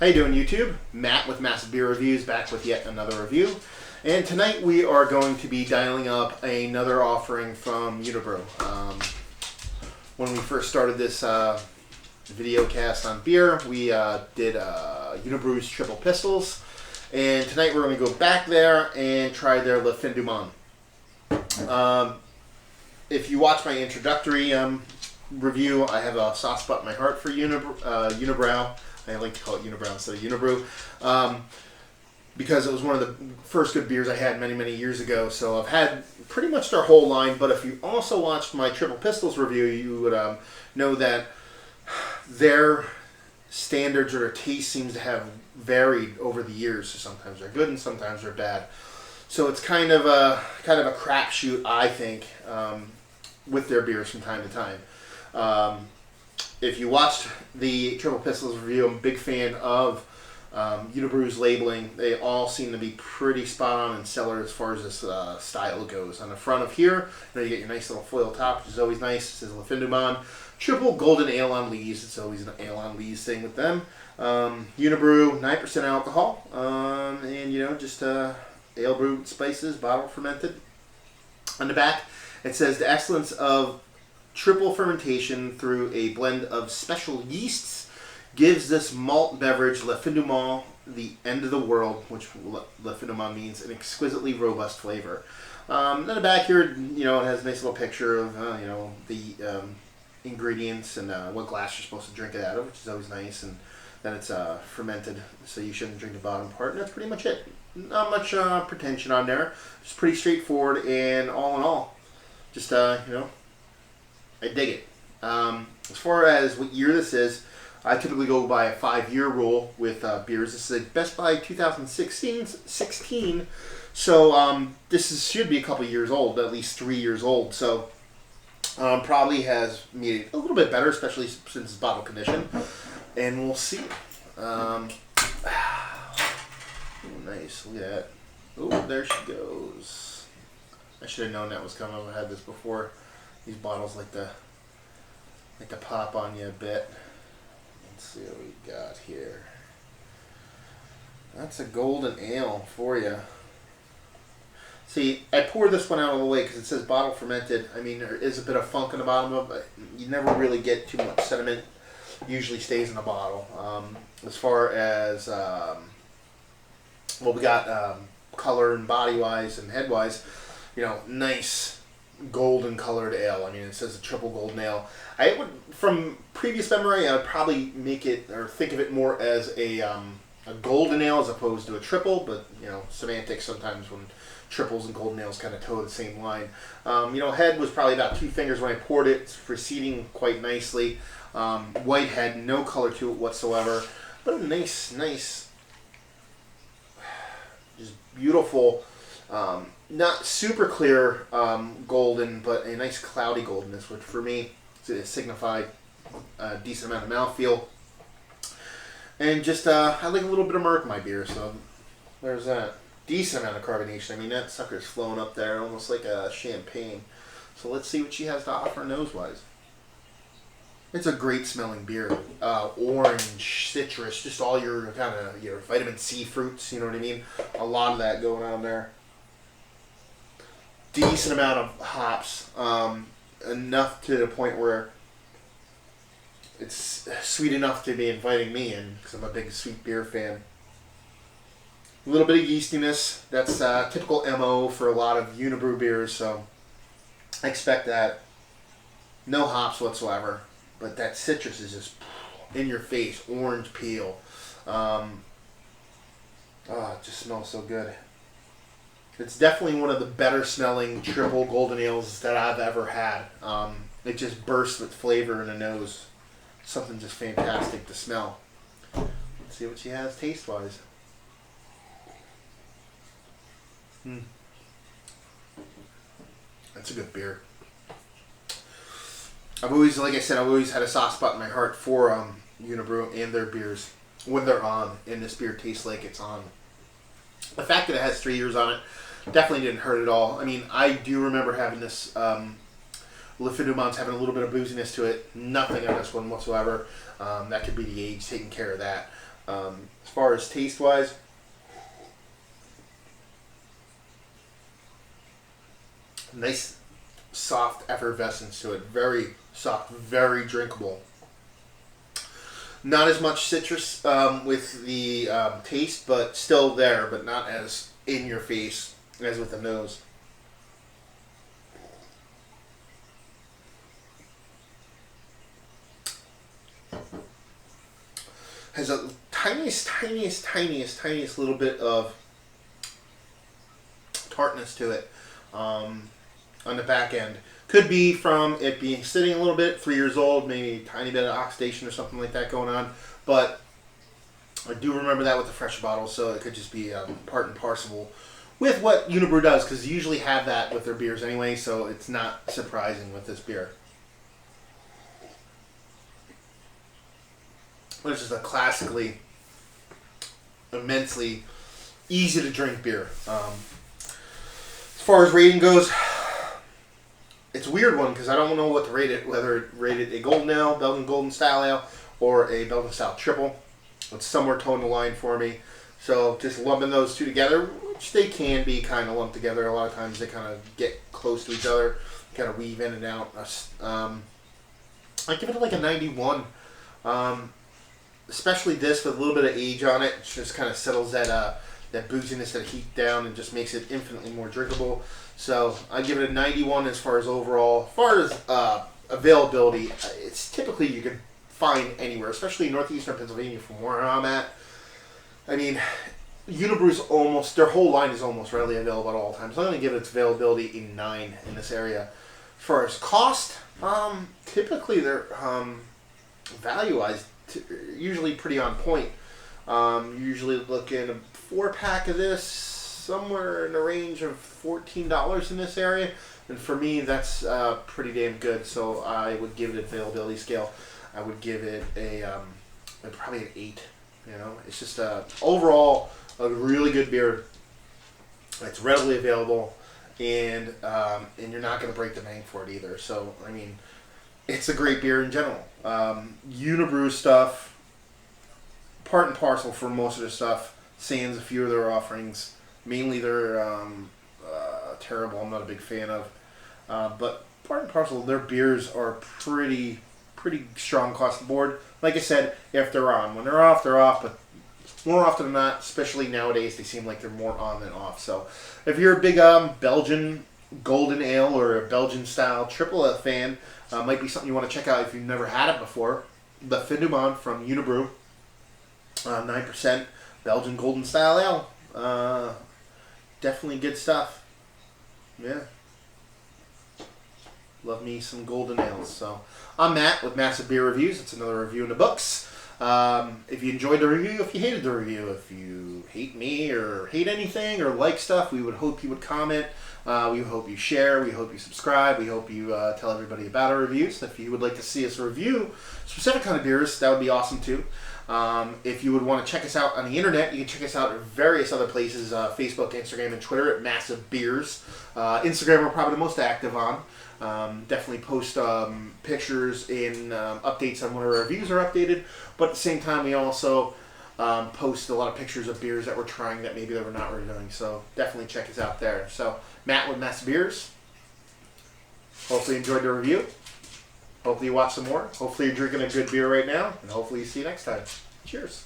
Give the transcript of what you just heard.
How you doing, YouTube? Matt with Massive Beer Reviews back with yet another review. And tonight we are going to be dialing up another offering from Unibroue. When we first started this video cast on beer, we did Unibroue's Triple Pistols. And tonight we're going to go back there and try their Fin Du Monde. If you watch my introductory review, I have a soft spot in my heart for Unibroue. I like to call it Unibroue instead of Unibroue, because it was one of the first good beers I had many, many years ago. So I've had pretty much their whole line, but if you also watched my Triple Pistols review, you would know that their standards or their taste seems to have varied over the years. So sometimes they're good and sometimes they're bad. So it's kind of a crapshoot, I think, with their beers from time to time. If you watched the Triple Pistols review, I'm a big fan of Unibroue's labeling. They all seem to be pretty spot on and stellar as far as this style goes. On the front of here, you get your nice little foil top, which is always nice. It says Fin Du Monde. Triple Golden Ale on lees. It's always an ale on lees thing with them. Unibroue, 9% alcohol. And, just ale brewed spices, bottle fermented. On the back, it says the excellence of triple fermentation through a blend of special yeasts gives this malt beverage Fin Du Monde the end of the world, which Fin Du Monde means an exquisitely robust flavor. In the back here, it has a nice little picture of the ingredients and what glass you're supposed to drink it out of, which is always nice, and then it's fermented, so you shouldn't drink the bottom part, and that's pretty much it. Not much pretension on there. It's pretty straightforward, and all in all, just I dig it. As far as what year this is, I typically go by a 5-year rule with beers. This is a Best Buy 2016, so this should be a couple years old, at least 3 years old. So probably has made it a little bit better, especially since it's bottle condition. And we'll see. Oh, nice. Look at that. Oh, there she goes. I should have known that was coming. I've had this before. These bottles like to pop on you a bit. Let's see what we got here. That's a golden ale for you. See, I poured this one out all the way because it says bottle fermented. I mean, there is a bit of funk in the bottom of it, but you never really get too much sediment. It usually stays in the bottle. As far as we got color and body-wise and head-wise, nice golden colored ale. I mean, it says a triple golden ale. I would, from previous memory, I would probably make it or think of it more as a golden ale as opposed to a triple, but semantics sometimes when triples and golden ales kind of toe the same line. Head was probably about 2 fingers when I poured it. It's proceeding quite nicely. White head, no color to it whatsoever, but a nice, just beautiful. Not super clear golden, but a nice cloudy goldenness, which for me signified a decent amount of mouthfeel. And just, I like a little bit of murk in my beer, so there's that. Decent amount of carbonation. I mean, that sucker's flowing up there, almost like a champagne. So let's see what she has to offer nose-wise. It's a great smelling beer. Orange, citrus, just all your kind of your vitamin C fruits, you know what I mean? A lot of that going on there. Decent amount of hops, enough to the point where it's sweet enough to be inviting me in, because I'm a big sweet beer fan. A little bit of yeastiness. That's typical MO for a lot of Unibroue beers, so I expect that. No hops whatsoever, but that citrus is just in your face, orange peel. It just smells so good. It's definitely one of the better smelling triple golden ales that I've ever had. It just bursts with flavor in the nose. Something just fantastic to smell. Let's see what she has taste-wise. That's a good beer. I've always had a soft spot in my heart for Unibroue and their beers when they're on, and this beer tastes like it's on. The fact that it has 3 years on it definitely didn't hurt at all. I mean, I do remember having this Fin Du Monde's having a little bit of booziness to it. Nothing on this one whatsoever. That could be the age taking care of that. As far as taste wise, nice soft effervescence to it. Very soft, very drinkable. Not as much citrus with the taste, but still there, but not as in your face as with the nose. Has a tiniest little bit of tartness to it on the back end. Could be from it being sitting a little bit, 3 years old, maybe a tiny bit of oxidation or something like that going on. But I do remember that with the fresh bottle, so it could just be part and parcel with what Unibroue does, because they usually have that with their beers anyway, so it's not surprising with this beer. It's just a classically, immensely easy to drink beer. As far as rating goes, it's a weird one because I don't know what to rate it, whether it rated a Golden Ale, Belgian Golden Style Ale, or a Belgian Style Triple. It's somewhere towing the line for me. So just lumping those two together, which they can be kind of lumped together. A lot of times they kind of get close to each other, kind of weave in and out. I give it like a 91. Especially this with a little bit of age on it, just kind of settles that booziness, that heat down, and just makes it infinitely more drinkable. So I give it a 91 as far as overall. As far as availability, it's typically you can find anywhere, especially in northeastern Pennsylvania from where I'm at. I mean, Unibroue's almost, their whole line is almost readily available at all times. So I'm going to give its availability a 9 in this area. As far as cost, typically they're value-wise usually pretty on point. Usually looking a 4-pack of this somewhere in the range of $14 in this area, and for me that's pretty damn good. So I would give it an availability scale. I would give it a probably an 8. You know, it's just overall a really good beer. It's readily available, and you're not going to break the bank for it either. So I mean, it's a great beer in general. Unibroue stuff, part and parcel for most of their stuff. Sans a few of their offerings. Mainly they're terrible. I'm not a big fan of. But part and parcel, their beers are pretty strong across the board. Like I said, if they're on. When they're off, they're off. But more often than not, especially nowadays, they seem like they're more on than off. So if you're a big Belgian Golden Ale or a Belgian style Triple Ale fan, might be something you want to check out if you've never had it before. The Fin Du Monde from Unibroue, 9% Belgian Golden Style Ale. Definitely good stuff. Yeah. Love me some golden ales. So I'm Matt with Massive Beer Reviews. It's another review in the books. If you enjoyed the review, if you hated the review, if you hate me or hate anything or like stuff, we would hope you would comment. We hope you share. We hope you subscribe. We hope you tell everybody about our reviews. If you would like to see us review specific kind of beers, that would be awesome too. If you would want to check us out on the internet, you can check us out at various other places, Facebook, Instagram, and Twitter at Massive Beers. Instagram we're probably the most active on. Definitely post pictures and updates on when our reviews are updated. But at the same time, we also post a lot of pictures of beers that we're trying that maybe that we're not reviewing. So definitely check us out there. So Matt with Massive Beers. Hopefully you enjoyed the review. Hopefully you watch some more. Hopefully you're drinking a good beer right now. And hopefully you see you next time. Cheers.